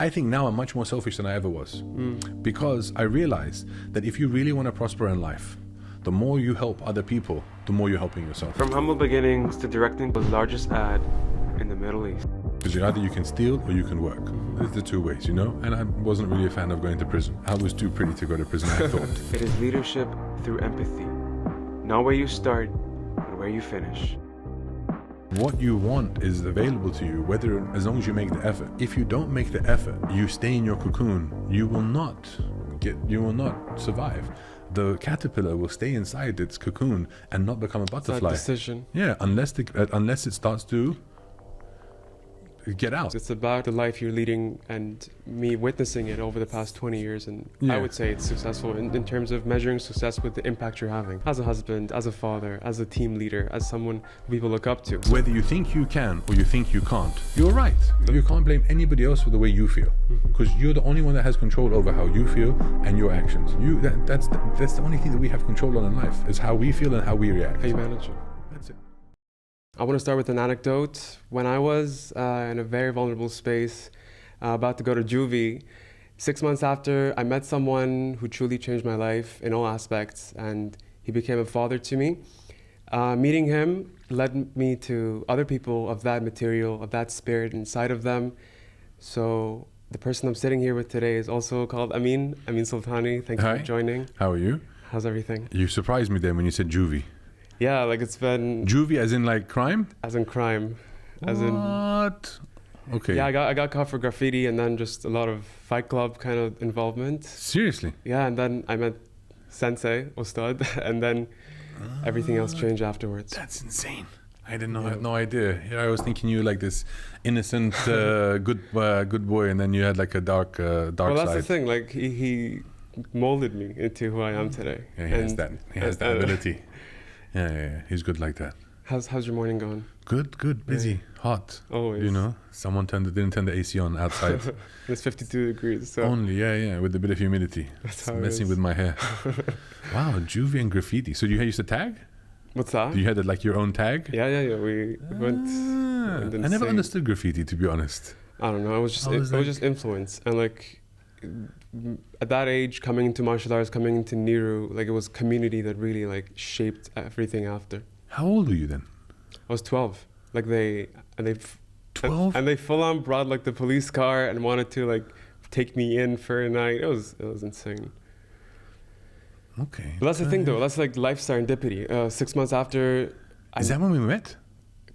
I think now I'm much more selfish than I ever was, because I realized that if you really want to prosper in life, the more you help other people, the more you're helping yourself. From humble beginnings to directing the largest ad in the Middle East. Because either you can steal or you can work. There's the two ways, you know? And I wasn't really a fan of going to prison. I was too pretty to go to prison, I thought. It is leadership through empathy. Not where you start, but where you finish. What you want is available to you, as long as you make the effort. If you don't make the effort, you stay in your cocoon, you will not survive. The caterpillar will stay inside its cocoon and not become a butterfly. It's that decision. Yeah, unless it starts to get out. It's about the life you're leading and me witnessing it over the past 20 years, and Yeah. I would say it's successful in terms of measuring success with the impact you're having as a husband, as a father, as a team leader, as someone people look up to. Whether you think you can or you think you can't, you're right. You can't blame anybody else for the way you feel, because you're the only one that has control over how you feel and your actions. That's the only thing that we have control on in life, is how we feel and how we react. How you manage it. That's it. I want to start with an anecdote. When I was in a very vulnerable space, about to go to juvie, 6 months after, I met someone who truly changed my life in all aspects, and he became a father to me. Meeting him led me to other people of that material, of that spirit inside of them. So the person I'm sitting here with today is also called Amin Soltani. Thank you Hi. for joining. How are you? How's everything? You surprised me then when you said juvie. Yeah, like it's been... Juvie as in like crime? As in crime. As in... What? Okay. Yeah, I got caught for graffiti and then just a lot of Fight Club kind of involvement. Seriously? Yeah, and then I met Sensei, Ustad, and then everything else changed afterwards. That's insane. I didn't know. I had no idea. Yeah, I was thinking you were like this innocent, good boy, and then you had like a dark side. Well, that's the thing. Like he molded me into who I am today. Yeah, he has that ability. Yeah. He's good like that. How's your morning going? Good, busy, hot. Always. You know, someone didn't turn the AC on outside. It's 52 degrees. So. Only, yeah, with a bit of humidity. That's it's how messing with my hair. Wow, juvie and graffiti. So you used to tag? What's that? You had like your own tag? Yeah. We went. I never understood graffiti, to be honest. I don't know. It was just influence, and like at that age, coming into martial arts, coming into Niru, like it was community that really like shaped everything after. How old were you then? I was 12. Like they 12? And they full on brought like the police car and wanted to like take me in for a night. It was insane. Okay. But that's the thing though. That's like life serendipity. 6 months after. Is that when we met?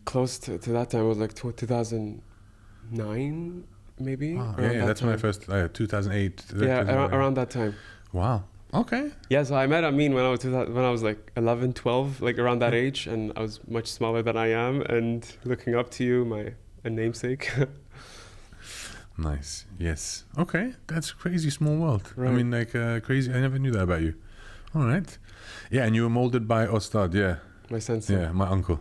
Close to that time. It was like 2009 maybe. Wow. Yeah, that's when I first 2008. Yeah, around that time. Wow. Okay. Yeah, so I met Amin when I was like 11, 12, like around that age, and I was much smaller than I am, and looking up to you, a namesake. Nice. Yes. Okay. That's a crazy small world. Right. I mean, like crazy. I never knew that about you. All right. Yeah, and you were molded by Ostad. Yeah. My sensei. Yeah, my uncle.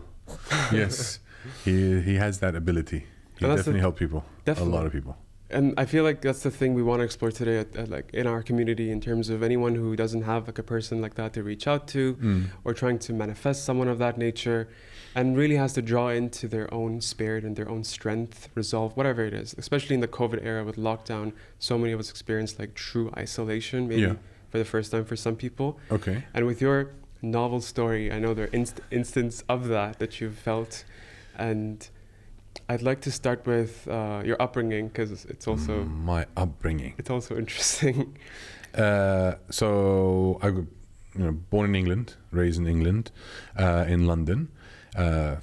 Yes. He has that ability. He definitely helped people. Definitely. A lot of people. And I feel like that's the thing we want to explore today at like in our community, in terms of anyone who doesn't have like a person like that to reach out to, or trying to manifest someone of that nature, and really has to draw into their own spirit and their own strength, resolve, whatever it is. Especially in the COVID era with lockdown, so many of us experienced like true isolation, maybe for the first time for some people. Okay. And with your novel story, I know there are instances of that you've felt, and I'd like to start with your upbringing, because it's also my upbringing. It's also interesting. So I was born in England, raised in England, in London,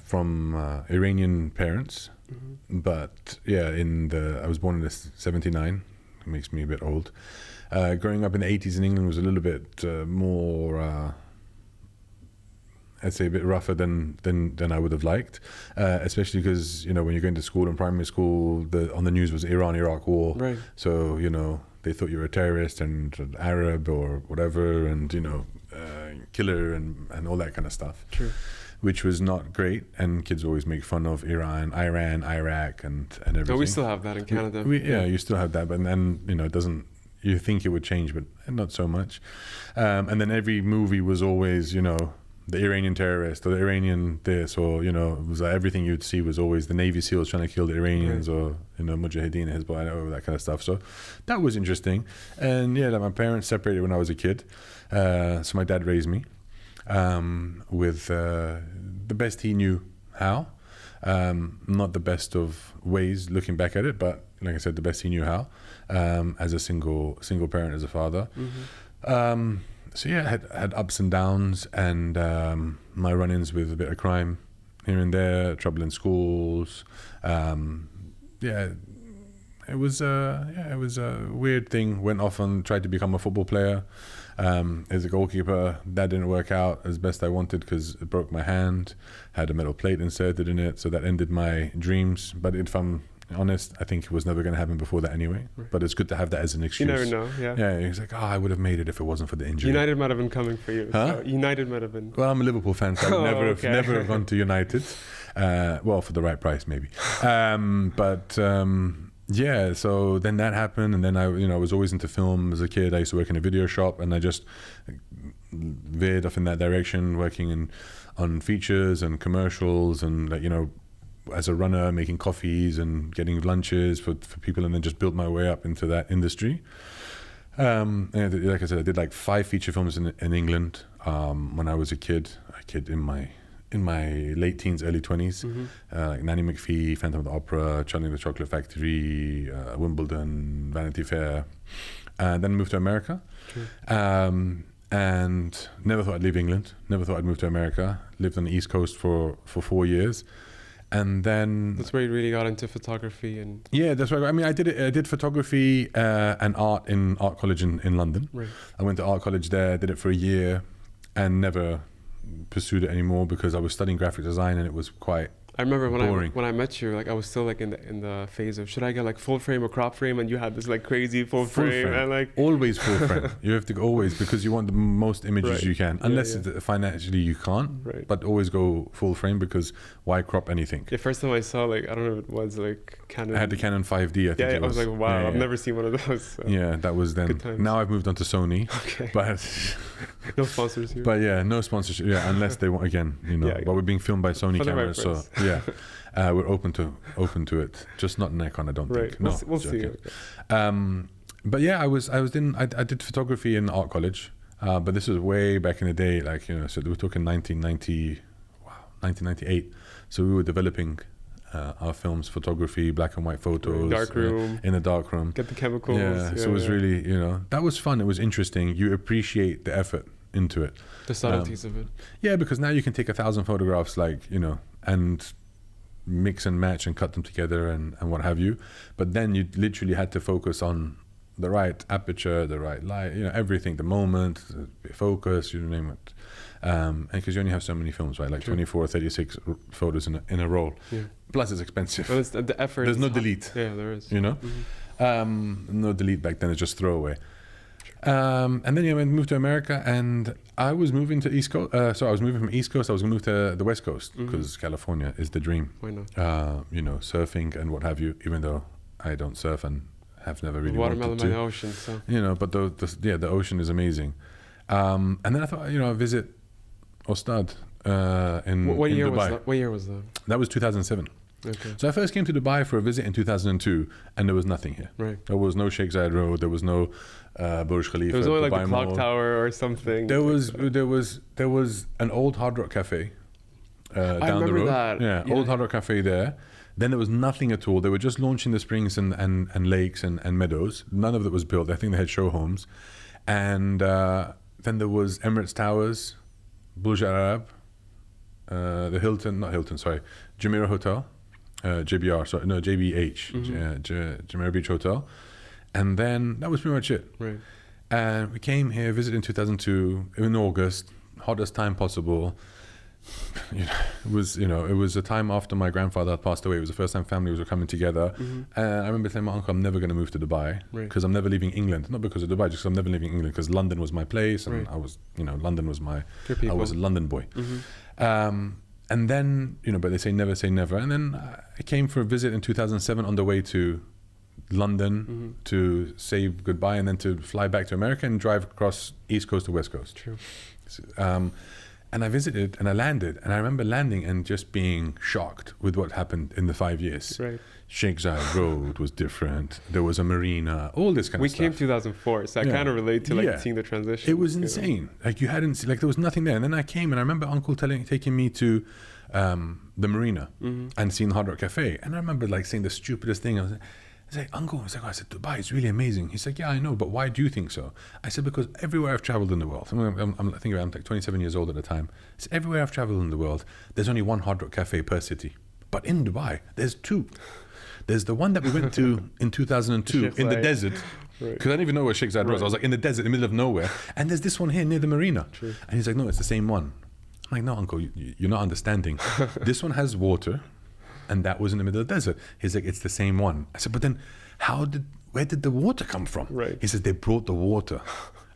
from Iranian parents. But yeah, I was born in '79. It makes me a bit old. Growing up in the '80s in England was a little bit more. I'd say a bit rougher than I would have liked, especially because when you're going to school in primary school, on the news was Iran-Iraq war. Right. So they thought you were a terrorist and an Arab or whatever, and killer and all that kind of stuff. True. Which was not great, and kids always make fun of Iran, Iraq, and everything. No, we still have that in Canada. You still have that, but then it doesn't. You think it would change, but not so much. And then every movie was always the Iranian terrorist or the Iranian this, or, you know, it was like everything you'd see was always the Navy SEALs trying to kill the Iranians, or, you know, Mujahideen, Hezbollah, that kind of stuff. So that was interesting. And yeah, like my parents separated when I was a kid. So my dad raised me with the best he knew how. Not the best of ways looking back at it, but like I said, the best he knew how, as a single parent, as a father. So yeah, I had ups and downs, and my run-ins with a bit of crime here and there, trouble in schools. Yeah, it was a weird thing. Went off and tried to become a football player. As a goalkeeper, that didn't work out as best I wanted because it broke my hand. Had a metal plate inserted in it, so that ended my dreams. But if I'm honest, I think it was never going to happen before that anyway. Right. But it's good to have that as an excuse. You never know, yeah. Yeah, it's like, I would have made it if it wasn't for the injury. United might have been coming for you. Huh? So United might have been. Well, I'm a Liverpool fan, so I would never have gone to United. Well, for the right price, maybe. Yeah, so then that happened, and then I was always into film as a kid. I used to work in a video shop, and I just veered off in that direction, working on features and commercials, and as a runner, making coffees and getting lunches for people, and then just built my way up into that industry. And like I said, I did like 5 feature films in England when I was a kid in my late teens, early 20s, like Nanny McPhee, Phantom of the Opera, Charlie and the Chocolate Factory, Wimbledon, Vanity Fair, and then moved to America. And never thought I'd leave England, never thought I'd move to America. Lived on the East Coast for 4 years. And then that's where you really got into photography. And yeah, that's right. I mean, I did photography and art in art college in London. Right. I went to art college there, did it for a year, and never pursued it anymore because I was studying graphic design, and it was quite I remember boring. when I met you, like I was still like in the phase of should I get like full frame or crop frame, and you had this like crazy full frame. And like always full frame. You have to always, because you want the most images you can, unless financially you can't. Right. But always go full frame, because why crop anything? The first time I saw, like, I don't know if it was like Canon. I had the Canon 5D. I think it was. I was like, wow, I've never seen one of those. So. Yeah, that was then. Now I've moved on to Sony. Okay. But no sponsors here. But yeah, no sponsorship. Yeah, unless they want, again, But we're being filmed by Sony cameras, so yeah. We're open to it, just not Nikon, I don't think. No, we'll see. Okay. But yeah, I did photography in art college, but this was way back in the day, like so we're talking 1998. So we were developing our films, photography, black and white photos, in a dark room, get the chemicals. Yeah, so it was really that was fun. It was interesting. You appreciate the effort into it, the subtleties of it. Yeah, because now you can take 1,000 photographs, and mix and match and cut them together and what have you, but then you literally had to focus on the right aperture, the right light, everything, the moment, the focus, you name it, and because you only have so many films, right, like 24 36 photos in a roll, plus it's expensive. Well, it's the effort. There's no delete. Yeah, there is. No delete back then. It's just throwaway. And then I moved to America, and I was moving to East Coast. So I was moving from East Coast. I was going to move to the West Coast because California is the dream. Why not? Surfing and what have you. Even though I don't surf and have never really wanted to. Watermelon by the ocean. So. But the ocean is amazing. And then I thought, visit Ostad in Dubai. What year was that? That was 2007. Okay. So I first came to Dubai for a visit in 2002, and there was nothing here. Right. There was no Sheikh Zayed Road. There was no Burj Khalifa. There was only Dubai like the clock Mall. tower or something. There was an old Hard Rock Cafe down the road. That. Yeah, old Hard Rock Cafe there. Then there was nothing at all. They were just launching the springs and lakes and meadows. None of it was built. I think they had show homes. And then there was Emirates Towers, Burj Al Arab, the Jumeirah Hotel. JBR, Jumeirah Beach Hotel, and then that was pretty much it. Right. And we came here, visited in 2002 in August, hottest time possible. It was a time after my grandfather had passed away. It was the first time families were coming together. And I remember telling my uncle, I'm never going to move to Dubai because I'm never leaving England. Not because of Dubai, just because I'm never leaving England, because London was my place, and I was, London was I was a London boy. And then, but they say never say never. And then I came for a visit in 2007 on the way to London to say goodbye, and then to fly back to America and drive across East Coast to West Coast. True. And I visited and I landed, and I remember landing and just being shocked with what happened in the 5 years. Right. Sheikh Zayed Road was different. There was a marina, all this kind of stuff. We came 2004, so I kind of relate to like seeing the transition. It was insane. Like you hadn't seen, like there was nothing there. And then I came and I remember Uncle taking me to the marina and seeing the Hard Rock Cafe. And I remember like saying the stupidest thing. I was like, Uncle, I said, Dubai is really amazing. He's like, yeah, I know, but why do you think so? I said, because everywhere I've traveled in the world, I'm thinking I'm like 27 years old at the time. It's everywhere I've traveled in the world, there's only one Hard Rock Cafe per city. But in Dubai, there's two. There's the one that we went to in 2002 in the desert, because I didn't even know where Sheikh Zayed was. I was like in the desert, in the middle of nowhere. And there's this one here near the marina. True. And he's like, no, it's the same one. I'm like, no, Uncle, you're not understanding. This one has water, and that was in the middle of the desert. He's like, it's the same one. I said, but then where did the water come from? Right. He says, they brought the water.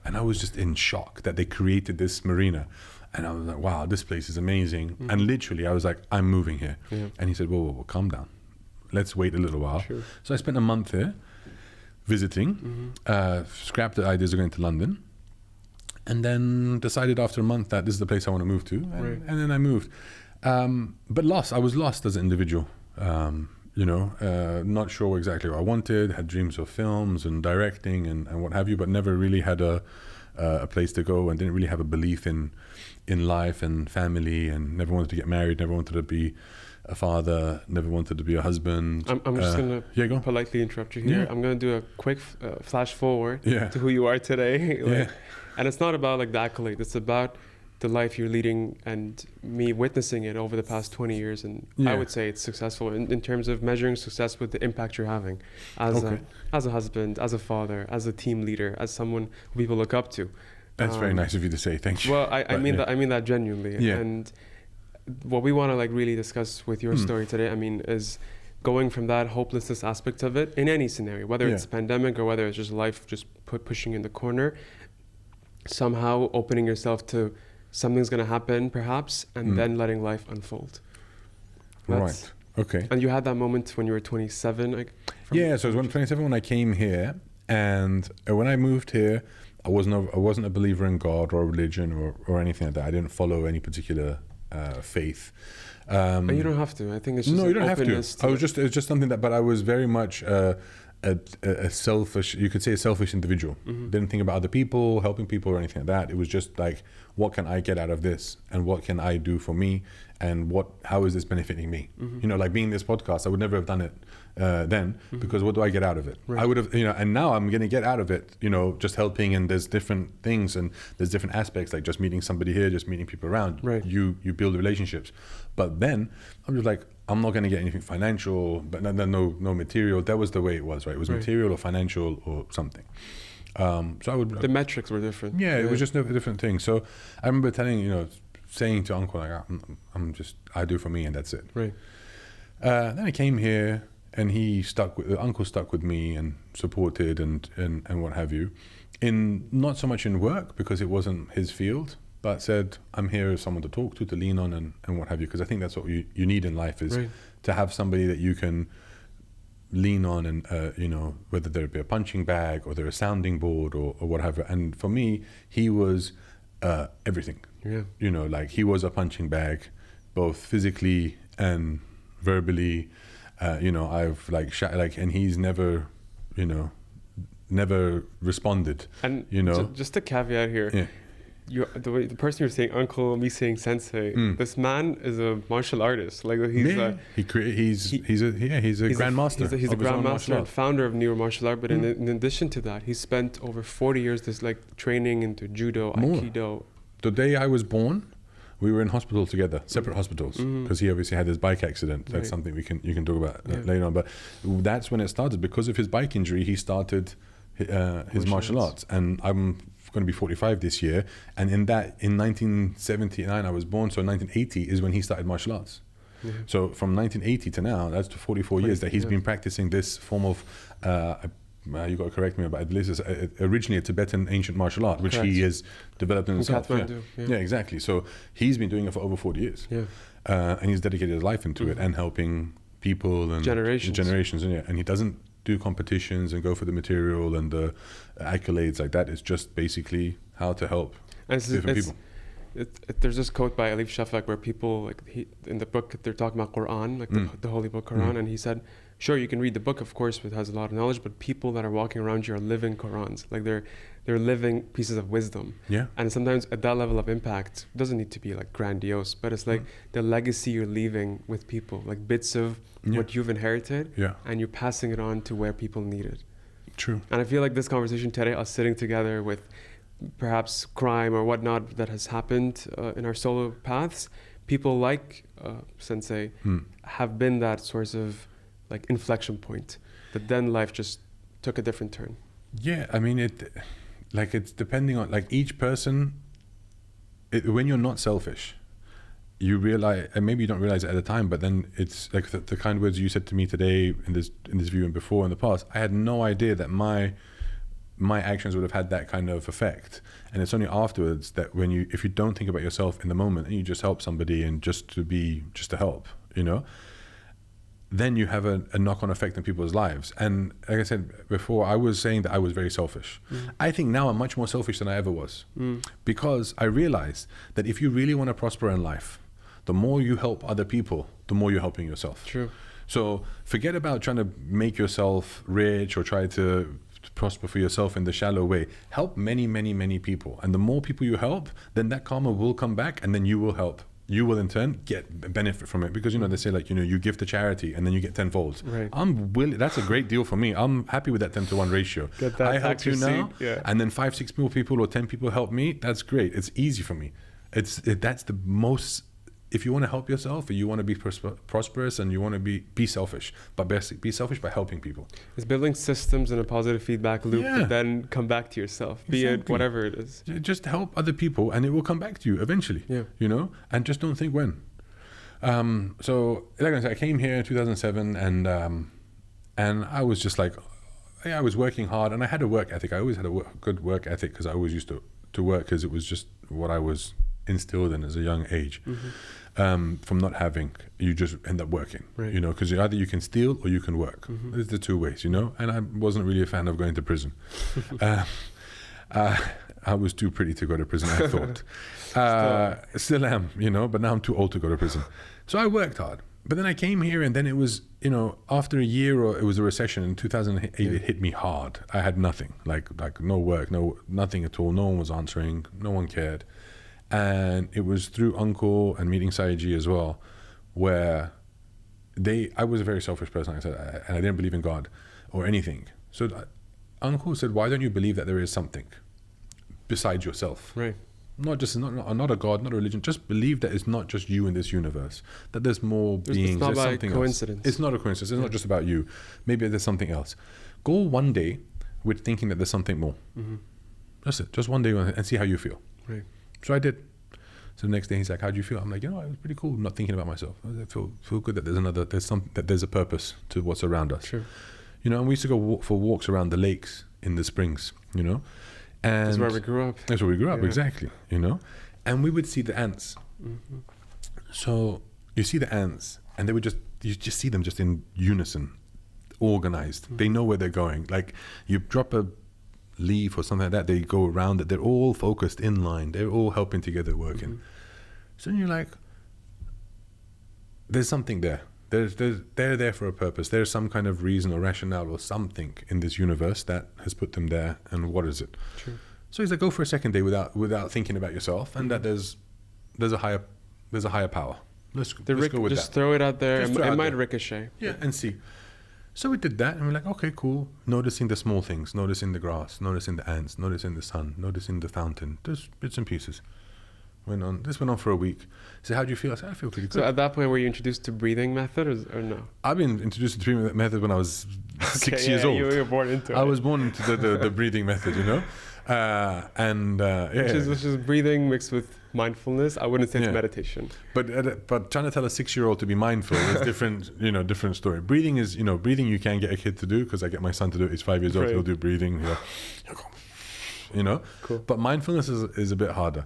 And I was just in shock that they created this marina. And I was like, wow, this place is amazing. And literally, I was like, I'm moving here. Yeah. And he said, whoa, calm down. Let's wait a little while. Sure. So I spent a month here visiting, scrapped the ideas of going to London, and then decided after a month that this is the place I want to move to. And then I moved. But I was lost as an individual. Not sure exactly what I wanted, had dreams of films and directing and what have you, but never really had a place to go, and didn't really have a belief in life and family, and never wanted to get married, never wanted to be a father, never wanted to be a husband. I'm just going to politely interrupt you here. Yeah. I'm going to do a quick flash forward to who you are today. And it's not about like the accolade, it's about the life you're leading and me witnessing it over the past 20 years. And I would say it's successful in terms of measuring success with the impact you're having as a husband, as a father, as a team leader, as someone who people look up to. That's very nice of you to say. Thank you. Well, I mean that genuinely. Yeah. And what we want to like really discuss with your story today, I mean, is going from that hopelessness aspect of it in any scenario, whether it's a pandemic or whether it's just life just pushing in the corner, somehow opening yourself to something's going to happen perhaps, and then letting life unfold. Right. Okay. And you had that moment when you were 27? So it was when 27 when I came here, and when I moved here, I wasn't a believer in God or religion or anything like that. I didn't follow any particular faith. And you don't have to. I think it's just you don't have to. It's just something that, but I was very much a selfish, you could say a selfish individual. Didn't think about other people, helping people or anything like that. It was just like, what can I get out of this, and what can I do for me, and how is this benefiting me? Like being this podcast, I would never have done it then, because what do I get out of it? Right. I would have, and now I'm going to get out of it, just helping, and there's different things and there's different aspects, like just meeting somebody here, just meeting people around. Right. You build relationships. But then I'm just like, I'm not going to get anything financial, but no material. That was the way it was, right? It was material or financial or something. So I would. The metrics were different. Yeah, it was just a different thing. So I remember saying to Uncle, like, I do for me, and that's it. Right. Then I came here, and Uncle stuck with me and supported and what have you, in not so much in work because it wasn't his field, but said, I'm here as someone to talk to lean on and what have you, because I think that's what you need in life is to have somebody that you can lean on, and whether there be a punching bag or there a sounding board or whatever. And for me, he was everything. Like he was a punching bag, both physically and verbally. I've and he's never responded. And just a caveat here. The person you're saying uncle, me saying sensei, this man is a martial artist. Like he's a grandmaster. He's a grandmaster and founder of Neo Martial Art. But in addition to that, he spent over 40 years training into judo, aikido. The day I was born, we were in hospital together, separate hospitals, because he obviously had his bike accident. That's something you can talk about later on. But that's when it started. Because of his bike injury, he started his martial arts. And I'm going to be 45 this year, and in 1979 I was born, so 1980 is when he started martial arts. So from 1980 to now, that's 44 years that he's been practicing this form of you got to correct me about it, this is originally a Tibetan ancient martial art, which he has developed in himself. Yeah, exactly. So he's been doing it for over 40 years, and he's dedicated his life into it and helping people and generations, and he doesn't do competitions and go for the material and the accolades like that. It's just basically how to help different people. There's this quote by Alif Shafak where people, like, in the book, they're talking about Quran, like the holy book Quran, and he said, sure, you can read the book, of course, it has a lot of knowledge, but people that are walking around you are living Qurans. Like, they're living pieces of wisdom. Yeah. And sometimes at that level of impact, it doesn't need to be like grandiose, but it's like the legacy you're leaving with people, like bits of what you've inherited, and you're passing it on to where people need it. True. And I feel like this conversation today, us sitting together with perhaps crime or whatnot that has happened in our solo paths, people like Sensei have been that source of like inflection point, but then life just took a different turn. Yeah, I mean, it's depending on, like, each person, when you're not selfish, you realize, and maybe you don't realize it at the time, but then it's like the kind of words you said to me today in this view and before in the past, I had no idea that my actions would have had that kind of effect. And it's only afterwards that if you don't think about yourself in the moment and you just help somebody and just to help, then you have a knock-on effect in people's lives. And like I said before, I was saying that I was very selfish. I think now I'm much more selfish than I ever was, because I realized that if you really want to prosper in life, the more you help other people, the more you're helping yourself. True. So forget about trying to make yourself rich or try to prosper for yourself in the shallow way. Help many, many, many people. And the more people you help, then that karma will come back, and then you will help. You will in turn get benefit from it, because they say, like, you give to charity and then you get tenfold. Right. I'm willing. That's a great deal for me. I'm happy with that 10-to-1 ratio. Get that I help you now, and then 5-6 more people or 10 people help me. That's great. It's easy for me. That's the most. If you want to help yourself, or you want to be prosperous, and you want to be selfish, but be selfish by helping people. It's building systems and a positive feedback loop that then come back to yourself, be it whatever it is. Just help other people, and it will come back to you eventually. Yeah. And just don't think when. So like I said, I came here in 2007, and I was just like, I was working hard, and I had a work ethic. I always had a good work ethic, because I always used to work, because it was just what I was instilled in as a young age. From not having, you just end up working, because either you can steal or you can work. There's the two ways, and I wasn't really a fan of going to prison. I was too pretty to go to prison, I thought. Still am, but now I'm too old to go to prison. So I worked hard. But then I came here, and then it was, after a year, or it was a recession in 2008, it hit me hard. I had nothing, like no work, nothing at all. No one was answering, no one cared. And it was through Uncle and meeting Saiji as well, where I was a very selfish person, like I said, and I didn't believe in God or anything. So Uncle said, why don't you believe that there is something besides yourself? Right. Not a God, not a religion. Just believe that it's not just you in this universe. That there's more beings. It's not there's by something coincidence. else. It's not a coincidence. It's not just about you. Maybe there's something else. Go one day with thinking that there's something more. That's it. Just one day and see how you feel. Right. So I did. So the next day he's like, "How do you feel?" I'm like, "It was pretty cool. I'm not thinking about myself. I feel good that there's a purpose to what's around us." Sure. And we used to go for walks around the lakes in the springs. And that's where we grew up. That's where we grew up, exactly. And we would see the ants. So you see the ants, and you just see them just in unison, organized. They know where they're going. Like, you drop a leaf or something like that, they go around it. They're all focused in line. They're all helping together, working. So then you're like, there's something there. They're there for a purpose. There's some kind of reason or rationale or something in this universe that has put them there. And what is it? True. So he's like, go for a second day without thinking about yourself, and that there's a higher power. Let's go with that. Just throw it out there. It might ricochet. Yeah, and see. So we did that, and we're like, okay, cool. Noticing the small things, noticing the grass, noticing the ants, noticing the sun, noticing the fountain. There's bits and pieces. This went on for a week. So how do you feel? I said, I feel pretty good. So at that point, were you introduced to breathing method or no? I've been introduced to breathing method when I was 6 years old. You were born into it. I was born into the breathing method, Which is breathing mixed with mindfulness. I wouldn't say it's meditation. But trying to tell a 6-year-old to be mindful is different, different story. Breathing is, breathing you can get a kid to do, because I get my son to do it. He's 5 years old. He'll do breathing. Cool. But mindfulness is a bit harder.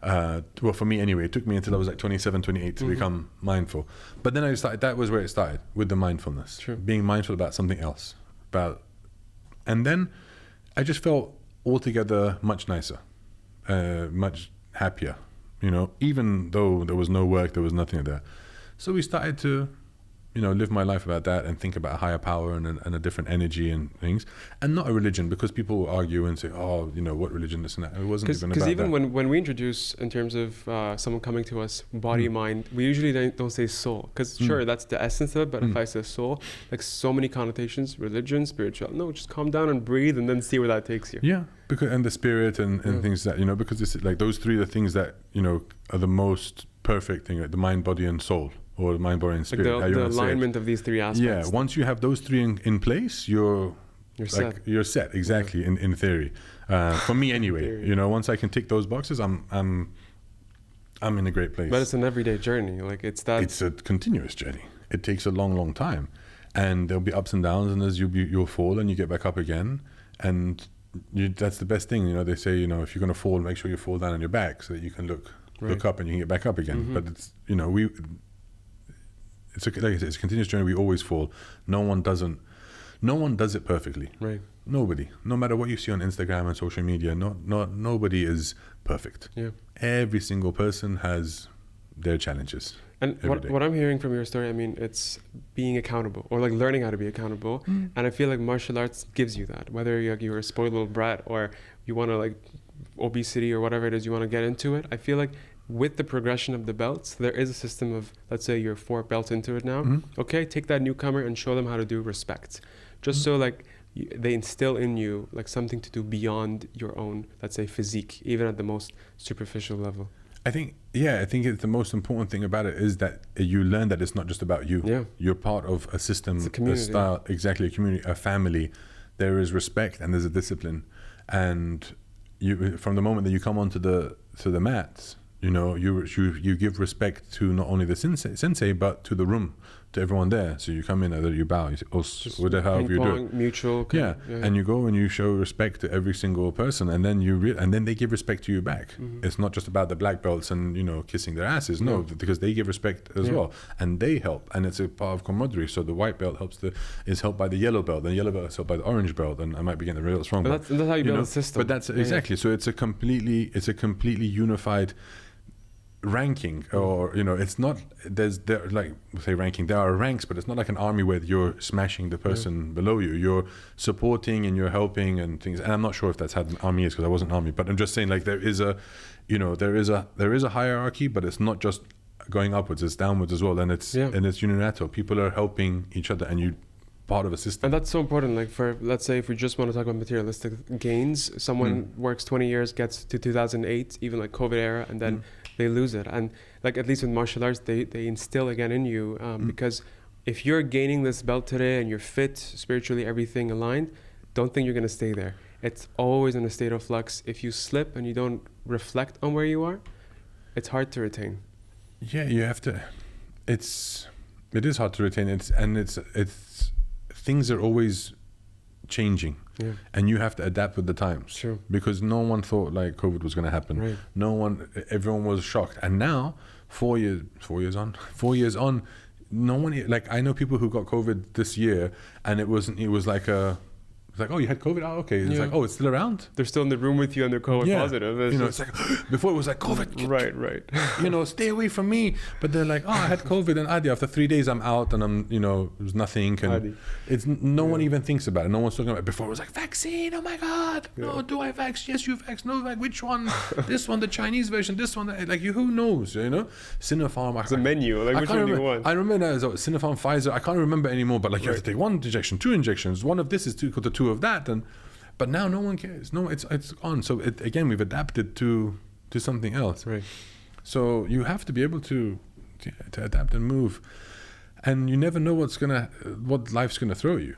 Well, for me anyway. It took me until I was like 27, 28 to become mindful. But then that was where it started, with the mindfulness. True. Being mindful about something else. And then I just felt altogether much nicer, much happier, even though there was no work, there was nothing like that. So we started to, live my life about that and think about a higher power and a different energy and things, and not a religion, because people will argue and say, oh, what religion, this and that. It wasn't even about that. Because even when we introduce, in terms of someone coming to us, body, mind, we usually don't say soul. Because sure, that's the essence of it, but if I say soul, like so many connotations, religion, spiritual. No, just calm down and breathe and then see where that takes you. Yeah, and the spirit and things that, because it's like those three are the things that, are the most perfect thing, like the mind, body, and soul. Or mind, body, and spirit. Like the alignment of these three aspects. Yeah, once you have those three in place, you're set. You're set, exactly, in theory. For me anyway, once I can tick those boxes, I'm in a great place. But it's an everyday journey. It's a continuous journey. It takes a long, long time. And there'll be ups and downs, and as you'll fall and you get back up again. And that's the best thing. They say, if you're going to fall, make sure you fall down on your back so that you can look up and you can get back up again. But it's, like I said, it's a continuous journey. We always fall. No one does it perfectly. Right. Nobody. No matter what you see on Instagram and social media, nobody is perfect. Yeah. Every single person has their challenges. And what I'm hearing from your story, it's being accountable, or like learning how to be accountable. And I feel like martial arts gives you that. Whether you're a spoiled little brat or you want to like obesity or whatever it is you want to get into it, I feel like with the progression of the belts, there is a system of, let's say you're 4 belts into it now. Okay, take that newcomer and show them how to do respect. Just so like they instill in you like something to do beyond your own, let's say, physique, even at the most superficial level. I think it's the most important thing about it is that you learn that it's not just about you. Yeah. You're part of a system, it's a community. A style, exactly, a community, a family. There is respect and there's a discipline. And you, from the moment that you come onto the mats, you give respect to not only the sensei, but to the room, to everyone there. So you come in, either you bow, you say, however you do it. Mutual. Yeah, and you go and you show respect to every single person, and then and then they give respect to you back. It's not just about the black belts and kissing their asses. No, because they give respect as well, and they help, and it's a part of camaraderie. So the white belt is helped by the yellow belt, and the yellow belt is helped by the orange belt. And I might be getting the results wrong, but that's how you build a system. But that's exactly. So it's a completely unified ranking, or it's not, there like say ranking, there are ranks, but it's not like an army where you're smashing the person below you. You're supporting and you're helping and things. And I'm not sure if that's how an army is, because I wasn't army, but I'm just saying, like, there is a hierarchy, but it's not just going upwards, it's downwards as well. And it's unilateral. People are helping each other, and you part of a system. And that's so important. Like, for, let's say, if we just want to talk about materialistic gains, someone works 20 years, gets to 2008, even like COVID era, and then they lose it. And like, at least with martial arts, they instill again in you, because if you're gaining this belt today and you're fit, spiritually, everything aligned, don't think you're going to stay there. It's always in a state of flux. If you slip and you don't reflect on where you are, it's hard to retain. Yeah, you have to. It is hard to retain. It's things are always changing, and you have to adapt with the times. Sure. Because no one thought like COVID was going to happen. Right. Everyone was shocked, and now 4 years on, no one, like, I know people who got COVID this year, and it was like oh, you had COVID? Oh, okay. It's like, oh, it's still around? They're still in the room with you and they're COVID positive. It's like, before it was like, COVID. Right. Stay away from me. But they're like, oh, I had COVID, and Adi, after 3 days I'm out, and I'm, there's nothing. And Adi. It's no one even thinks about it. No one's talking about it. Before it was like, vaccine, oh my God. No, do I vax? Yes, you vax. No, like, which one? This one, the Chinese version, this one. Like, who knows, Sinopharm. It's a menu. Like, which one do you want? I remember Sinopharm, Pfizer. I can't remember anymore, but like, you have to take 1 injection, 2 injections. One of this is equal to 2 of that, but now no one cares. No, it's on. So again, we've adapted to something else. Right. So you have to be able to adapt and move, and you never know what life's gonna throw you.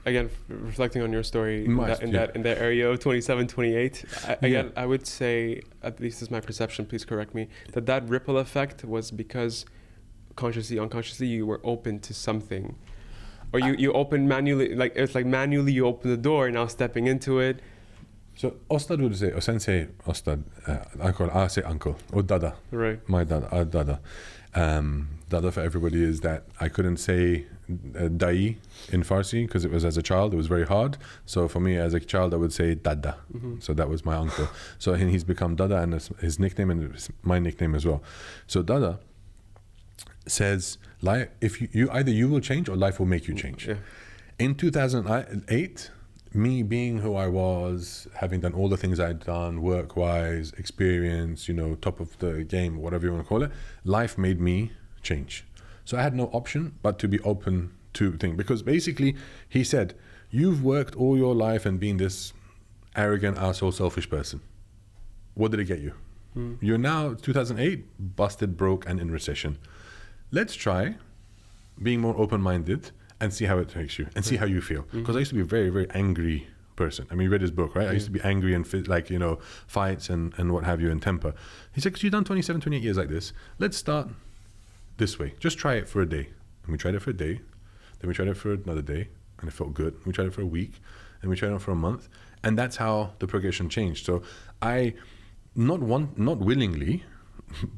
Again, reflecting on your story in that area of 27, 28, I would say, at least is my perception, please correct me, that ripple effect was because consciously, unconsciously, you were open to something. Or you open manually, like, it's like manually you open the door, now stepping into it. So Ostad would say, or Sensei Ostad, I say uncle, or Dada. Right. My Dada, our Dada. Dada for everybody is that I couldn't say Dai in Farsi because it was as a child, it was very hard. So for me as a child, I would say Dada. So that was my uncle. So he's become Dada, and it's his nickname and it's my nickname as well. So Dada says, if you either you will change or life will make you change. Yeah. In 2008, me being who I was, having done all the things I'd done, work-wise, experience, top of the game, whatever you want to call it, life made me change. So I had no option but to be open to things. Because basically, he said, you've worked all your life and been this arrogant, asshole, selfish person. What did it get you? You're now, 2008, busted, broke, and in recession. Let's try being more open-minded and see how it takes you and see how you feel. Because I used to be a very, very angry person. I mean, you read his book, right? I used to be angry and fights and what have you, and temper. He said, because you've done 27, 28 years like this, let's start this way. Just try it for a day. And we tried it for a day. Then we tried it for another day and it felt good. We tried it for a week and we tried it for a month. And that's how the progression changed. So I, not willingly,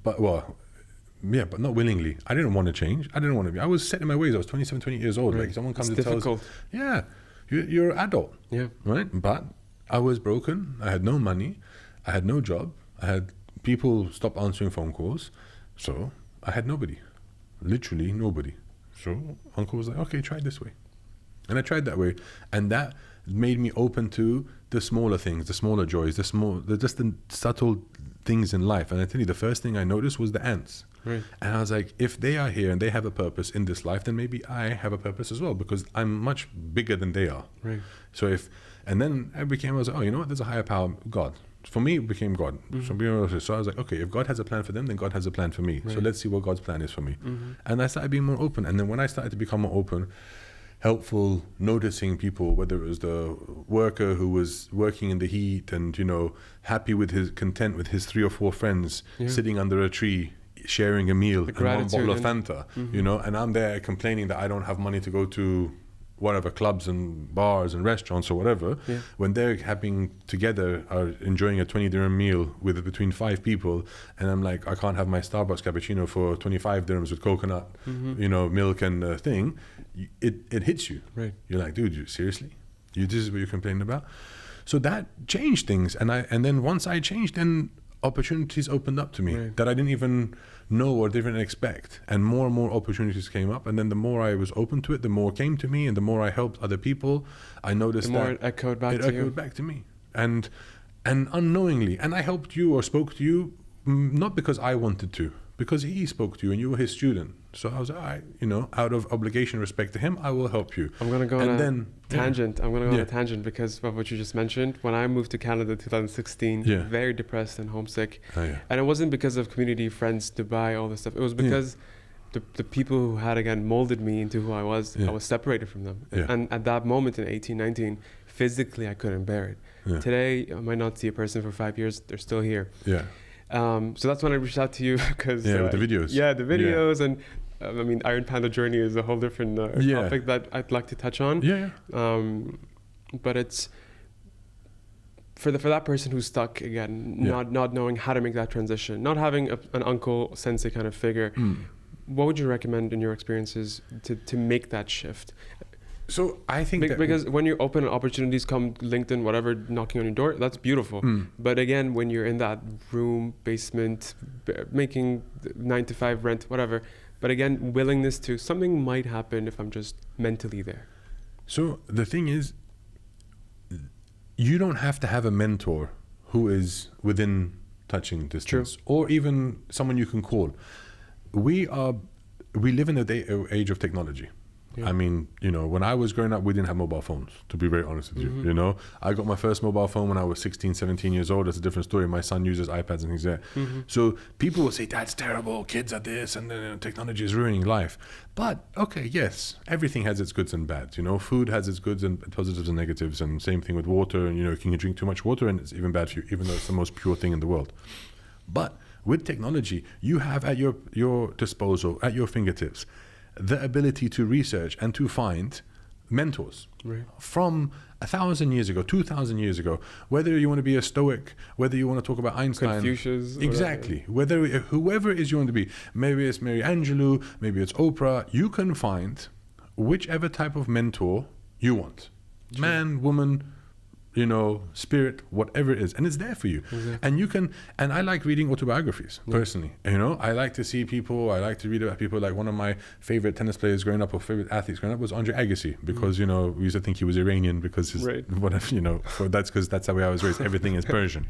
but not willingly. I didn't want to change. I didn't want to be. I was set in my ways. I was 27, 28 years old. Like someone comes and tells me, yeah, you're an adult. Yeah. Right? But I was broken. I had no money. I had no job. I had people stop answering phone calls. So I had nobody. Literally nobody. So uncle was like, okay, try it this way. And I tried that way. And that made me open to the smaller things, the smaller joys, just the subtle things in life. And I tell you, the first thing I noticed was the ants. Right. And I was like, if they are here and they have a purpose in this life, then maybe I have a purpose as well, because I'm much bigger than they are. Right. So and then I was like, oh, you know what? There's a higher power, God. For me, it became God. So I was like, okay, if God has a plan for them, then God has a plan for me. Right. So let's see what God's plan is for me. And I started being more open. And then when I started to become more open, helpful, noticing people, whether it was the worker who was working in the heat and, happy with content with his 3 or 4 friends, sitting under a tree, sharing a meal and one bottle of Fanta, and I'm there complaining that I don't have money to go to whatever clubs and bars and restaurants or whatever, when they're having together are enjoying a 20 dirham meal with between 5 people, and I'm like, I can't have my Starbucks cappuccino for 25 dirhams with coconut, milk and thing. It hits you. Right. You're like, dude, seriously? This is what you're complaining about? So that changed things, and then once I changed, then opportunities opened up to me that I didn't even know or didn't expect, and more opportunities came up, and then the more I was open to it, the more came to me, and the more I helped other people, I noticed the more it echoed back to me, and unknowingly, and I helped you or spoke to you not because I wanted to, because he spoke to you and you were his student. So I was like, all right, out of obligation, respect to him, I will help you. I'm going to go on a tangent. I'm going to go on a tangent because of what you just mentioned. When I moved to Canada in 2016, very depressed and homesick. And it wasn't because of community, friends, Dubai, all this stuff. It was because the people who had, again, molded me into who I was separated from them. And at that moment in 18, 19, physically, I couldn't bear it. Today, I might not see a person for 5 years. They're still here. So that's when I reached out to you because with the videos. The videos and I mean, Iron Panda journey is a whole different topic that I'd like to touch on. But it's for that person who's stuck again, not knowing how to make that transition, not having an uncle sensei kind of figure. What would you recommend in your experiences to make that shift? So I think because when you're open and opportunities come, LinkedIn, whatever, knocking on your door, that's beautiful. But again, when you're in that room, basement, making 9 to 5 rent, whatever, but again, willingness to, something might happen if I'm just mentally there. So the thing is, you don't have to have a mentor who is within touching distance, or even someone you can call. We live in the age of technology. I mean, when I was growing up, we didn't have mobile phones, to be very honest with you. I got my first mobile phone when I was 16, 17 years old. That's a different story. My son uses iPads and things like that. So people will say, that's terrible, kids are this, and technology is ruining life. But, okay, yes, everything has its goods and bads. Food has its goods and positives and negatives, and same thing with water. And, you can drink too much water, and it's even bad for you, even though it's the most pure thing in the world. But with technology, you have at your disposal, at your fingertips, the ability to research and to find mentors Right. from 1,000 years ago, 2,000 years ago, whether you want to be a Stoic, whether you want to talk about Einstein. Confucius. Exactly. Whether whoever it is you want to be, maybe it's Mary Angelou, maybe it's Oprah, you can find whichever type of mentor you want. True. Man, woman, spirit, whatever it is, and it's there for you. Exactly. And you can, and I like reading autobiographies personally. I like to see people, I like to read about people. Like one of my favorite tennis players growing up, or favorite athletes growing up, was Andre Agassi, because we used to think he was Iranian because his whatever, that's because that's the way I was raised. Everything is Persian,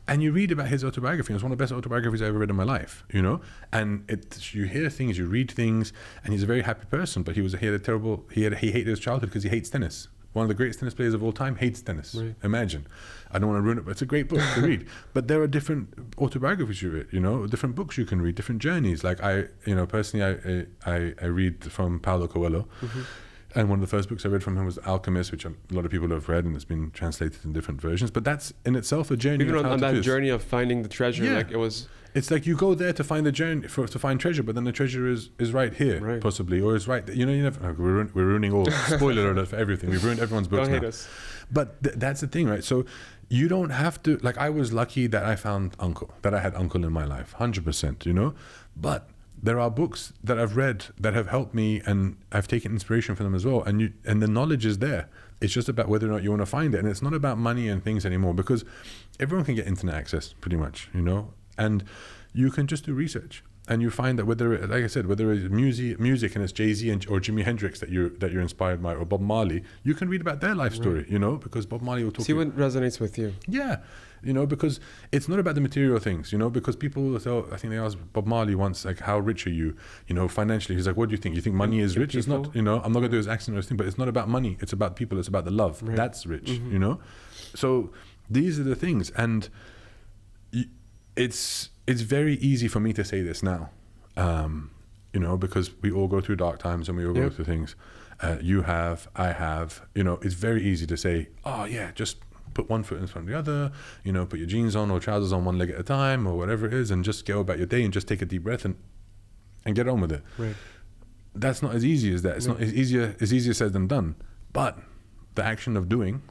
and you read about his autobiography. It's one of the best autobiographies I ever read in my life, And you hear things, you read things, and he's a very happy person. But he hated his childhood because he hates tennis. One of the greatest tennis players of all time hates tennis. Right. Imagine. I don't want to ruin it, but it's a great book to read. But there are different autobiographies you read, different books you can read, different journeys. Like personally, I read from Paulo Coelho. Mm-hmm. And one of the first books I read from him was Alchemist, which a lot of people have read, and it's been translated in different versions. But that's in itself a journey. Even on that journey of finding the treasure, It's like you go there to find the journey, to find treasure, but then the treasure is right here, possibly, or is right there. You never. We're ruining all. Spoiler alert for everything. We've ruined everyone's books. Don't hate us. But that's the thing, right? So you don't have to. Like I was lucky that I had uncle in my life, 100%. But there are books that I've read that have helped me, and I've taken inspiration from them as well. And the knowledge is there. It's just about whether or not you want to find it, and it's not about money and things anymore, because everyone can get internet access, pretty much. And you can just do research, and you find that whether it's music and it's Jay-Z or Jimi Hendrix that you're inspired by, or Bob Marley, you can read about their life story, because Bob Marley will talk. See what resonates with you. Yeah, because it's not about the material things, because people, I think they asked Bob Marley once, like, how rich are you, financially? He's like, what do you think? You think money is rich? It's not, I'm not going to do his accent or his thing, but it's not about money. It's about people. It's about the love. Right. That's rich, So these are the things, and it's very easy for me to say this now, because we all go through dark times and we all go through things. You have, I have, it's very easy to say, oh yeah, just put one foot in front of the other, put your jeans on or trousers on one leg at a time or whatever it is, and just go about your day and just take a deep breath and get on with it. Right. That's not as easy as that. It's not as easier said than done. But the action of doing,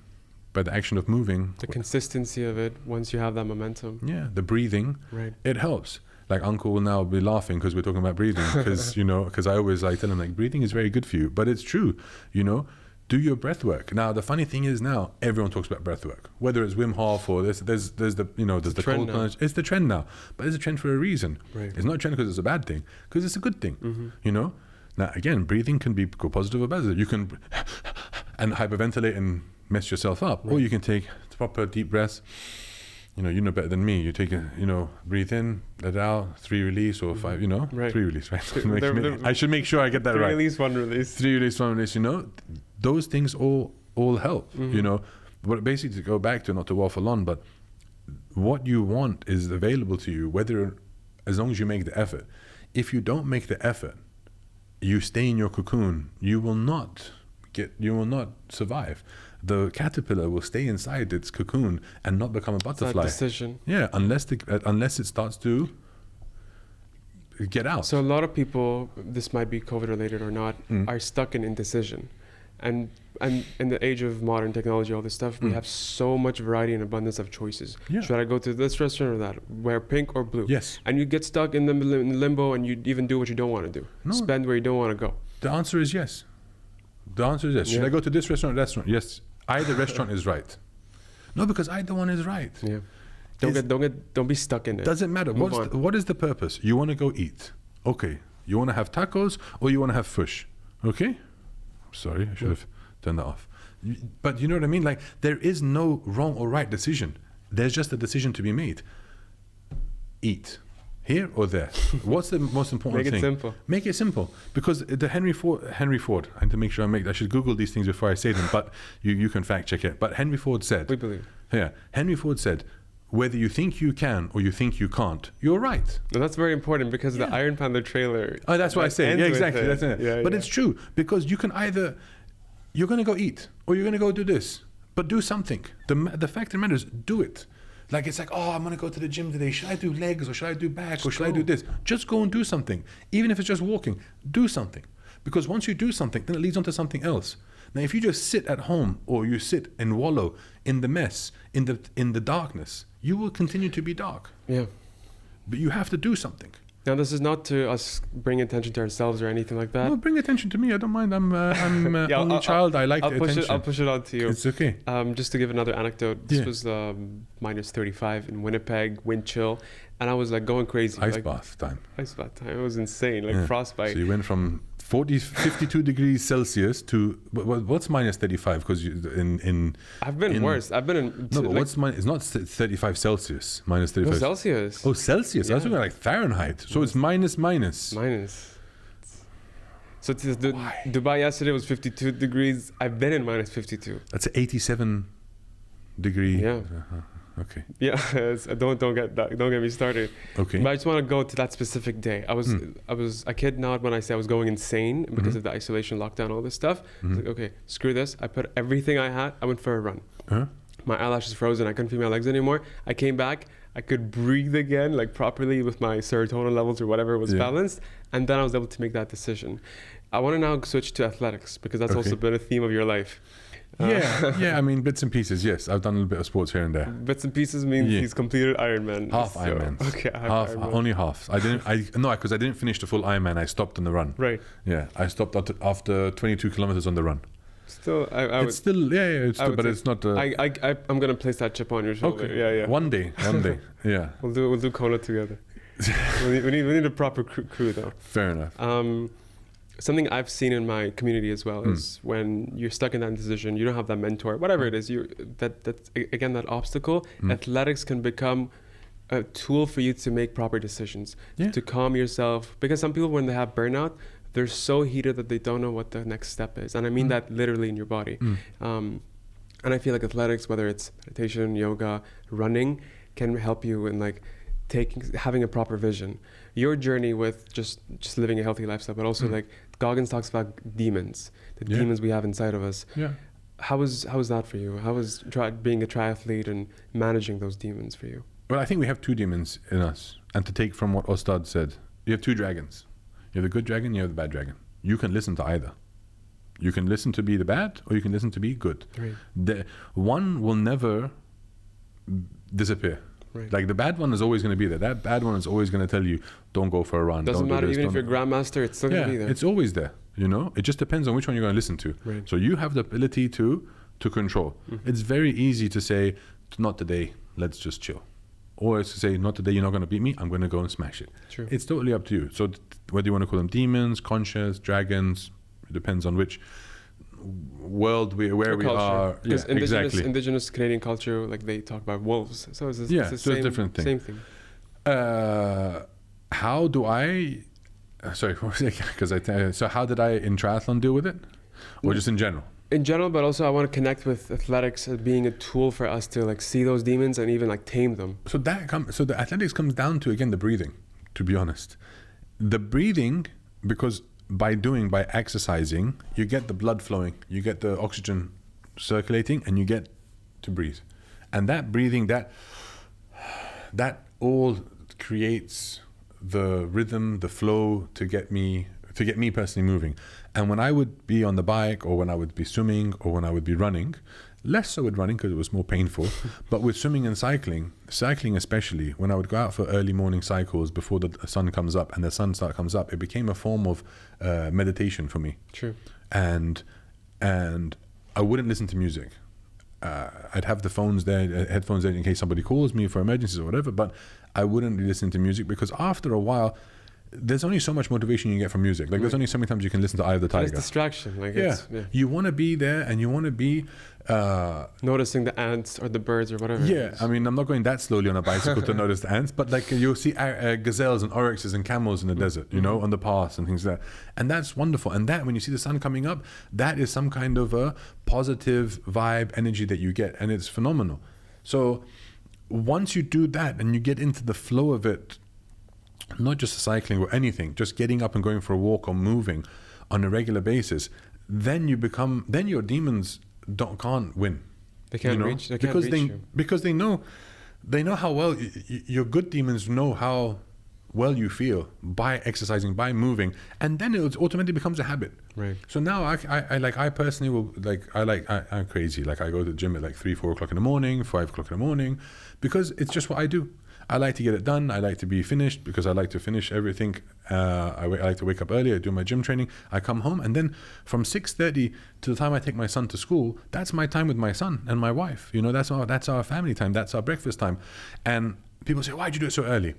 by the action of moving, the consistency of it, once you have that momentum, the breathing, it helps. Like Uncle will now be laughing because we're talking about breathing, because I always tell him, like, breathing is very good for you, but it's true. Do your breath work. Now the funny thing is, now everyone talks about breath work, whether it's Wim Hof or there's the cold plunge. It's the trend now, but it's a trend for a reason. Right. It's not a trend because it's a bad thing, because it's a good thing. Mm-hmm. Now again, breathing can be positive or positive. You can and hyperventilate and mess yourself up, or you can take proper deep breaths. You know better than me. You take breathe in, let it out, 3 release, or 5. 3 release, right? I should make sure I get that 3 right. 3 release, 1 release. 3 release, 1 release. Those things all help. But basically, to go back to, not to waffle on, but what you want is available to you, as long as you make the effort. If you don't make the effort, you stay in your cocoon. You will not survive. The caterpillar will stay inside its cocoon and not become a butterfly. It's that decision. Yeah, unless it starts to get out. So a lot of people, this might be COVID related or not, are stuck in indecision. And in the age of modern technology, all this stuff, we have so much variety and abundance of choices. Yeah. Should I go to this restaurant or that? Wear pink or blue? Yes. And you get stuck in the limbo, and you even do what you don't want to do. No. Spend where you don't want to go. The answer is yes. Should I go to this restaurant or that restaurant? Yes. Either restaurant is right. No, because either one is right. Yeah. Don't be stuck in it. Doesn't matter. What is the purpose? You want to go eat. Okay. You want to have tacos or you want to have fish. Okay? Sorry, I should have turned that off. But you know what I mean? Like, there is no wrong or right decision. There's just a decision to be made. Eat. Here or there? What's the most important thing? Make it simple. Make it simple. Because the Henry Ford, I have to make sure I should Google these things before I say them, but you can fact check it. But Henry Ford said, we believe. Yeah. Henry Ford said, whether you think you can or you think you can't, you're right. And that's very important, because the Iron Panther trailer. Oh, that's what I say. Yeah, exactly. That's it. Yeah, but it's true, because you can you're going to go eat or you're going to go do this, but do something. The fact of the matter is, do it. Like, it's like, oh, I'm going to go to the gym today. Should I do legs or should I do back or should I do this? Just go and do something. Even if it's just walking, do something. Because once you do something, then it leads on to something else. Now, if you just sit at home or you sit and wallow in the mess, in the darkness, you will continue to be dark. Yeah. But you have to do something. Now, this is not to us bring attention to ourselves or anything like that. No, bring attention to me. I don't mind. I'm only child. I like the attention. I'll push it on to you. It's okay. Just to give another anecdote. This was minus 35 in Winnipeg, wind chill, and I was like going crazy. Ice bath time. Ice bath time. It was insane, like frostbite. So you went from 52 degrees Celsius to what's minus 35? Because I've been worse. I've been in. No, but what's minus? It's not 35 Celsius. Minus 35. No, Celsius. Oh, Celsius. I was talking like Fahrenheit. So it's minus. Minus. So Dubai yesterday was 52 degrees. I've been in minus 52. That's 87 degree. Yeah. Okay. Yeah. Don't get me started. Okay. But I just want to go to that specific day. I kid not when I say I was going insane because of the isolation, lockdown, all this stuff. I was like, okay, screw this. I put everything I had. I went for a run. My eyelashes frozen. I couldn't feel my legs anymore. I came back. I could breathe again, like properly with my serotonin levels or whatever was balanced. And then I was able to make that decision. I want to now switch to athletics because that's also been a theme of your life. I mean, bits and pieces, yes. I've done a little bit of sports here and there. Bits and pieces means he's completed Ironman. Half Ironman. Okay, Ironman. Only half. Because I didn't finish the full Ironman. I stopped on the run. Right. Yeah, I stopped after 22 kilometers on the run. Still, it's not. I'm gonna place that chip on your shoulder. Okay. Yeah. One day. Yeah. We'll do Kona together. we need a proper crew though. Fair enough. Something I've seen in my community as well is when you're stuck in that decision, you don't have that mentor, whatever it is, that obstacle. Athletics can become a tool for you to make proper decisions, to calm yourself. Because some people, when they have burnout, they're so heated that they don't know what the next step is. And I mean that literally in your body. And I feel like athletics, whether it's meditation, yoga, running, can help you in like having a proper vision. Your journey with just living a healthy lifestyle, but also like Goggins talks about demons, the demons we have inside of us. Yeah. How was that for you? How was being a triathlete and managing those demons for you? Well, I think we have two demons in us. And to take from what Ostad said, you have two dragons. You have the good dragon, you have the bad dragon. You can listen to either. You can listen to be the bad, or you can listen to be good. Right. The one will never disappear. Right. Like the bad one is always going to be there. That bad one is always going to tell you, don't go for a run. Doesn't matter, even if you're grandmaster, it's still going to be there. It's always there. You know, it just depends on which one you're going to listen to. Right. So you have the ability to control. It's very easy to say, not today, let's just chill. Or it's to say, not today, you're not going to beat me, I'm going to go and smash it. True. It's totally up to you. So whether you want to call them demons, conscious, dragons, it depends on which world where we are. Because indigenous Canadian culture, like they talk about wolves. So it's the same, different thing. Same thing. How do I... Sorry, so how did I in triathlon deal with it? Or just in general? In general, but also I want to connect with athletics as being a tool for us to like see those demons and even like tame them. So the athletics comes down to, again, the breathing, to be honest. The breathing, because by exercising, you get the blood flowing, you get the oxygen circulating, and you get to breathe. And that breathing, that all creates the rhythm, the flow to get me personally moving. And when I would be on the bike, or when I would be swimming, or when I would be running, less so with running because it was more painful, but with swimming and cycling especially, when I would go out for early morning cycles before the sun comes up and the sun comes up, it became a form of meditation for me. True. And I wouldn't listen to music. I'd have the headphones there in case somebody calls me for emergencies or whatever, but I wouldn't listen to music because after a while, there's only so much motivation you get from music. Like there's only so many times you can listen to Eye of the Tiger. It's distraction. Like you want to be there and you want to be noticing the ants or the birds or whatever. Yeah, I mean, I'm not going that slowly on a bicycle to notice the ants, but like you'll see gazelles and oryxes and camels in the desert, you know, on the paths and things like that. And that's wonderful. And that, when you see the sun coming up, that is some kind of a positive vibe, energy that you get, and it's phenomenal. So once you do that and you get into the flow of it, not just cycling or anything, just getting up and going for a walk or moving on a regular basis, then your demons can't win. They can't reach. Because they know how well your good demons know how well you feel by exercising, by moving, and then it automatically becomes a habit. Right. So now I personally will I'm crazy. Like I go to the gym at like 3-4 o'clock in the morning, 5 o'clock in the morning, because it's just what I do. I like to get it done. I like to be finished because I like to finish everything. I like to wake up early. I do my gym training. I come home, and then from 6:30 to the time I take my son to school, that's my time with my son and my wife. You know, that's our family time. That's our breakfast time. And people say, "Why'd you do it so early?"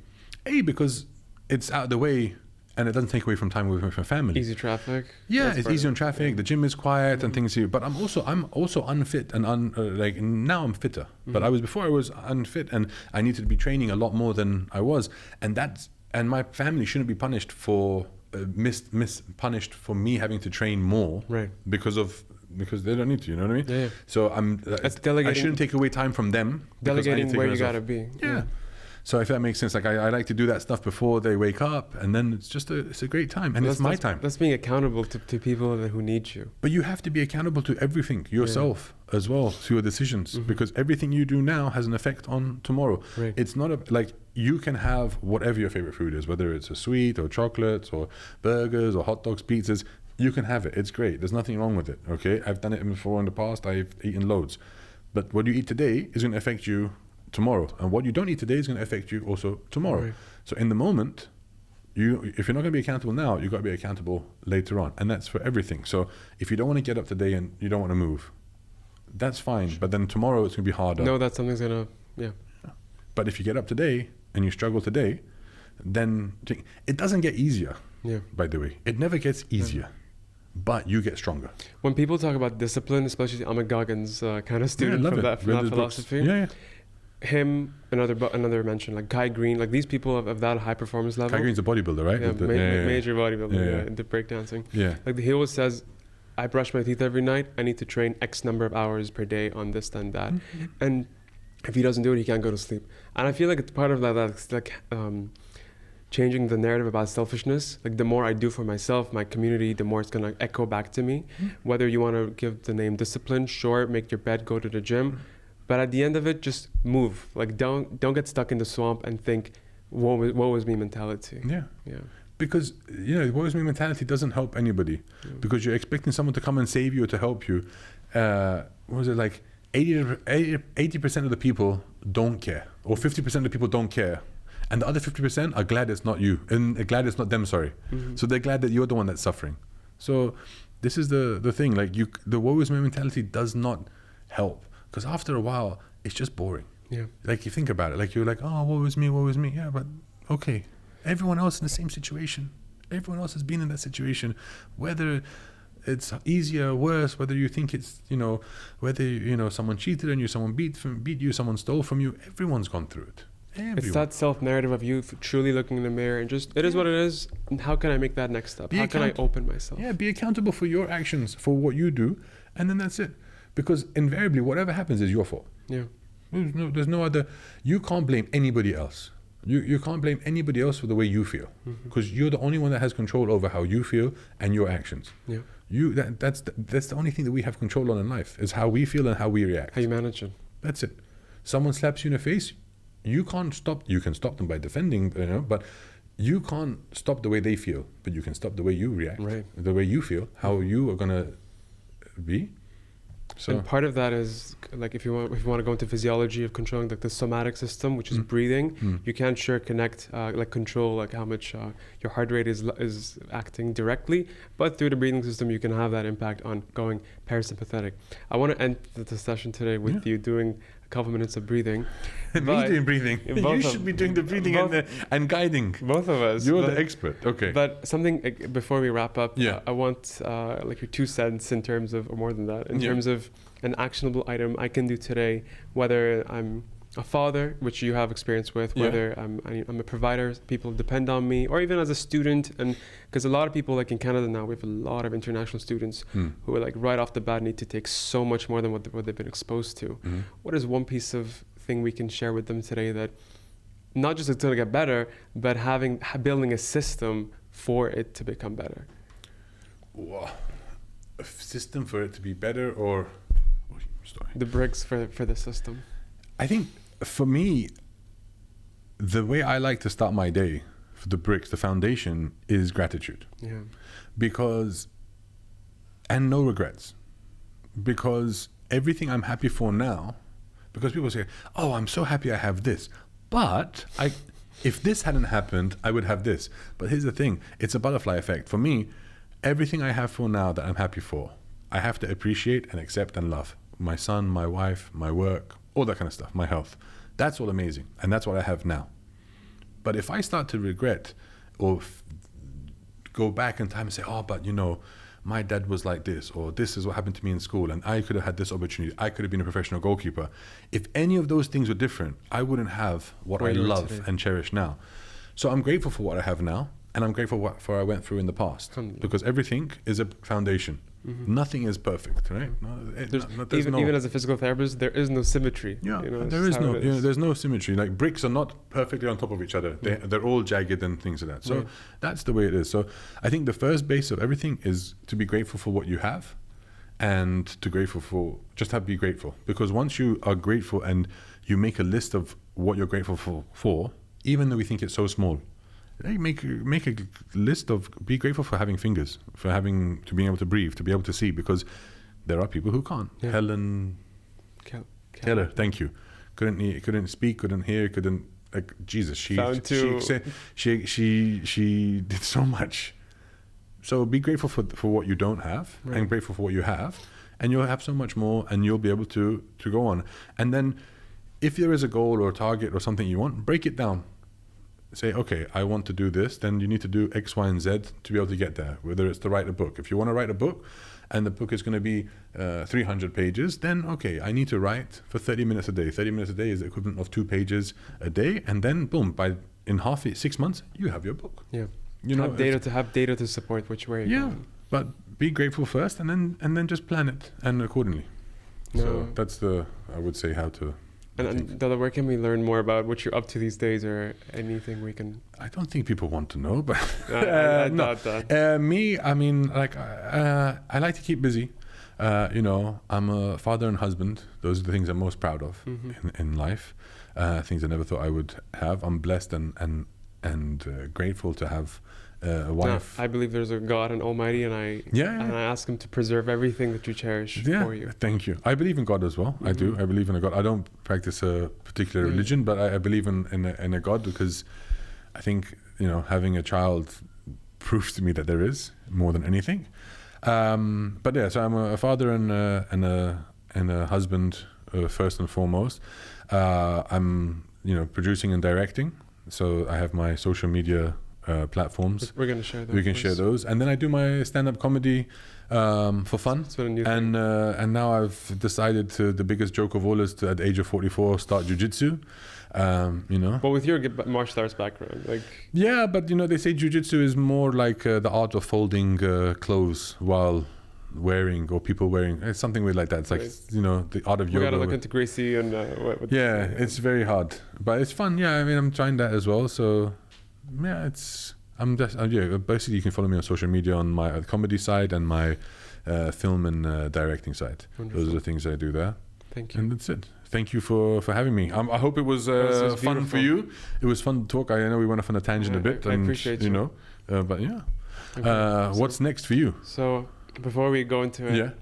Because it's out of the way. And it doesn't take away from time with my family. Easy traffic. Yeah, it's easy on traffic. The gym is quiet and things here. But I'm also unfit and now I'm fitter. But before I was unfit and I needed to be training a lot more than I was. And my family shouldn't be punished for punished for me having to train more. Right. Because they don't need to. You know what I mean? Yeah. So I shouldn't take away time from them. Delegating where you gotta be. Yeah. So if that makes sense, like I like to do that stuff before they wake up, and then it's just it's a great time, and it's my time. That's being accountable to people who need you. But you have to be accountable to everything yourself as well, to your decisions, because everything you do now has an effect on tomorrow. Right. It's not like you can have whatever your favorite food is, whether it's a sweet or chocolates or burgers or hot dogs, pizzas. You can have it. It's great. There's nothing wrong with it. Okay, I've done it before in the past. I've eaten loads, but what you eat today is going to affect you tomorrow, and what you don't eat today is going to affect you also tomorrow. Right. So in the moment, if you're not going to be accountable now, you've got to be accountable later on, and that's for everything. So if you don't want to get up today and you don't want to move, that's fine. But then tomorrow it's going to be harder. No, that something's gonna But if you get up today and you struggle today, then it doesn't get easier. Yeah. By the way, it never gets easier. But you get stronger. When people talk about discipline, especially Ahmed Goggins kind of student from that philosophy. Yeah. Him, another mention, like Kai Green, like these people of that high performance level. Kai Green's a bodybuilder, right? Yeah, major bodybuilder, the breakdancing. Yeah. Like he always says, I brush my teeth every night. I need to train X number of hours per day on this and that. And if he doesn't do it, he can't go to sleep. And I feel like it's part of that's like changing the narrative about selfishness. Like the more I do for myself, my community, the more it's gonna echo back to me. Whether you want to give the name discipline, sure, make your bed, go to the gym. But at the end of it, just move. Like don't get stuck in the swamp and think, woe was me mentality. Yeah. Because woe was me mentality doesn't help anybody. Because you're expecting someone to come and save you or to help you. What was it like? 80% of the people don't care, or 50% of the people don't care, and the other 50% are glad it's not you, and glad it's not them. Sorry. So they're glad that you're the one that's suffering. So this is the thing. Like the woe is me mentality does not help. Because after a while, it's just boring. Yeah. Like you think about it, like you're like, oh, woe is me. Yeah, but okay. Everyone else in the same situation. Everyone else has been in that situation. Whether it's easier or worse, whether you think it's, whether, someone cheated on you, someone beat you, someone stole from you. Everyone's gone through it. Everyone. It's that self-narrative of you truly looking in the mirror and just, it is what it is. And how can I make that next step? How can I open myself? Yeah, be accountable for your actions, for what you do. And then that's it. Because invariably, whatever happens is your fault. Yeah. There's no other. You can't blame anybody else. You can't blame anybody else for the way you feel, because you're the only one that has control over how you feel and your actions. Yeah. That's the only thing that we have control on in life, is how we feel and how we react. How you manage it. That's it. Someone slaps you in the face, you can't stop. You can stop them by defending, but you can't stop the way they feel. But you can stop the way you react, right? The way you feel, how you are gonna be. So. And part of that is like if you want to go into physiology of controlling like the somatic system, which is breathing, you can't control like how much your heart rate is acting directly, but through the breathing system you can have that impact on going parasympathetic. I want to end the session today with you doing a couple minutes of breathing. Me doing breathing. You should be doing the breathing and guiding. Both of us. You're the expert. Okay. But something before we wrap up. Yeah. I want like your 2 cents in terms of, or more than that, in terms of an actionable item I can do today, whether I'm a father, which you have experience with, whether I'm a provider, people depend on me, or even as a student. And because a lot of people, like in Canada now, we have a lot of international students who are like right off the bat need to take so much more than what they've been exposed to. What is one piece of thing we can share with them today that not just it's going to get better, but building a system for it to become better? Wow. A system for it to be better, or the bricks for the system? I think for me, the way I like to start my day for the bricks, the foundation is gratitude. Yeah. And no regrets. Because everything I'm happy for now, because people say, oh, I'm so happy I have this. But if this hadn't happened, I would have this. But here's the thing, it's a butterfly effect. For me, everything I have for now that I'm happy for, I have to appreciate and accept and love. My son, my wife, my work, all that kind of stuff, my health. That's all amazing. And that's what I have now. But if I start to regret or go back in time and say, oh, but you know, my dad was like this, or this is what happened to me in school, and I could have had this opportunity, I could have been a professional goalkeeper. If any of those things were different, I wouldn't have what I love today and cherish now. So I'm grateful for what I have now, and I'm grateful for what I went through in the past, because everything is a foundation. Mm-hmm. Nothing is perfect, right? Even as a physical therapist, there is no symmetry. Yeah, you know, there's no symmetry. Like bricks are not perfectly on top of each other. They're all jagged and things like that. So that's the way it is. So I think the first base of everything is to be grateful for what you have, and to be grateful. Because once you are grateful and you make a list of what you're grateful for, even though we think it's so small, make a list of be grateful for having fingers, to being able to breathe, to be able to see, because there are people who can't. Yeah. Helen Keller, thank you. Couldn't speak, couldn't hear, Jesus. She did so much. So be grateful for what you don't have, and grateful for what you have, and you'll have so much more, and you'll be able to go on. And then if there is a goal or a target or something you want, break it down. Say, okay, I want to do this, then you need to do X, Y, and Z to be able to get there, whether it's to write a book. If you want to write a book and the book is going to be 300 pages, then okay, I need to write for 30 minutes a day. 30 minutes a day is the equivalent of 2 pages a day, and then boom, in 6 months, you have your book. Yeah. Have data to support which way you're going. But be grateful first, and then just plan it and accordingly. No. So that's I would say how to. And Dada, where can we learn more about what you're up to these days, or anything we can? I don't think people want to know, but I thought that. Me, I mean, I like to keep busy. I'm a father and husband. Those are the things I'm most proud of in life. Things I never thought I would have. I'm blessed and grateful to have a wife. I believe there's a God, an Almighty, and I ask Him to preserve everything that you cherish for you. Thank you. I believe in God as well. I do. I believe in a God. I don't practice a particular religion, but I believe in a God, because I think having a child proves to me that there is more than anything. But yeah, so I'm a father and a husband first and foremost. I'm producing and directing, so I have my social media platforms. We're going to share those. We can share those, and then I do my stand-up comedy for fun. And now I've decided the biggest joke of all is to, at the age of 44, start jiu-jitsu. But with your martial arts background, but they say jiu-jitsu is more like the art of folding clothes while wearing, or people wearing. It's something weird like that. It's like the art of yoga. We gotta look into Gracie and it's very hard, but it's fun. Yeah, I mean, I'm trying that as well. So basically you can follow me on social media on my comedy side and my film and directing side. Wonderful. Those are the things I do there. Thank you. And that's it. Thank you for having me. I hope it was fun for you. It was fun to talk. I know we went off on a tangent a bit. I appreciate you. But yeah. What's next for you? So before we go into it,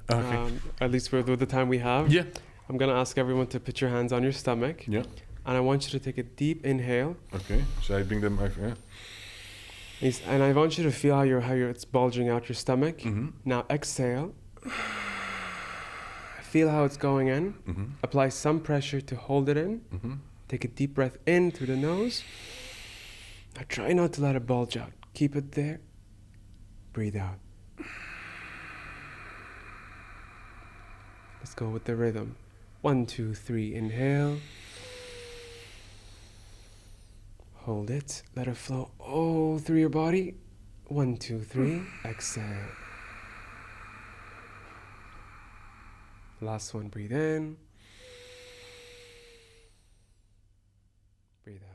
at least with the time we have, I'm gonna ask everyone to put your hands on your stomach. Yeah. And I want you to take a deep inhale. Okay. Should I bring them? Yeah. And I want you to feel how it's bulging out your stomach. Mm-hmm. Now exhale. Feel how it's going in. Mm-hmm. Apply some pressure to hold it in. Mm-hmm. Take a deep breath in through the nose. Now try not to let it bulge out. Keep it there. Breathe out. Let's go with the rhythm. 1, 2, 3. Inhale. Hold it. Let it flow all through your body. 1, 2, 3. Exhale. Last one. Breathe in. Breathe out.